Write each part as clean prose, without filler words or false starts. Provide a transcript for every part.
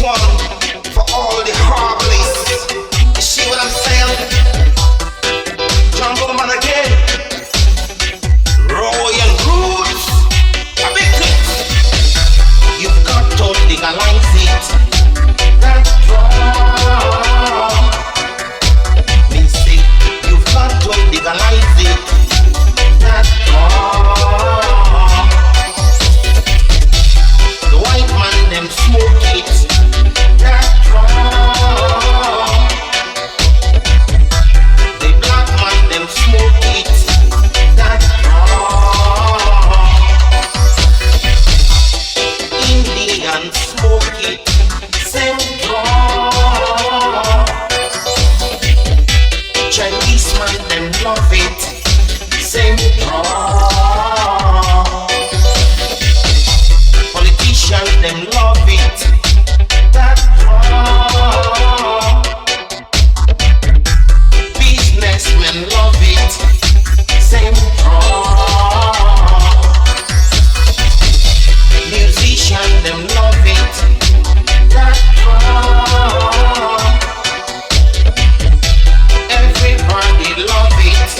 one for all the herbalists. You see what I'm saying? Jungleman again. Royal roots. A big clip. You've got to legalize it. That's wrong. Me say, you've got to legalize it. That's wrong. The white man them smoke it. That's wrong. The black man them smoke it. That's wrong. Indian smoke it. Same wrong. Chinese man them love it. Same wrong. Politicians them love it. That's wrong. Businessmen love it. Same wrong. Musicians them love it. That's wrong. Everybody love it.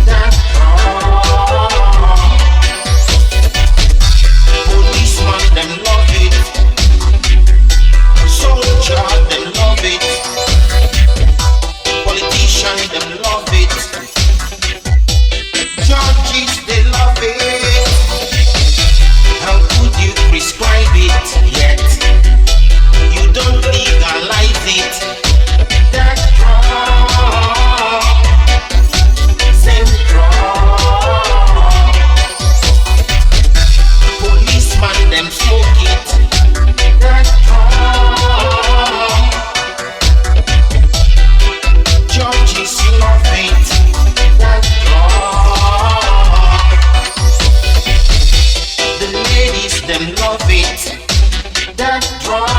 That's wrong. Policeman them love it. Soldier them love it. Politicians them love it. Judges they love it. How could you prescribe it yet? You don't legalize it. That's wrong. Same wrong. Policeman them smoke it. That's wrong. Judges love it. That's wrong. The ladies them love it. That's wrong.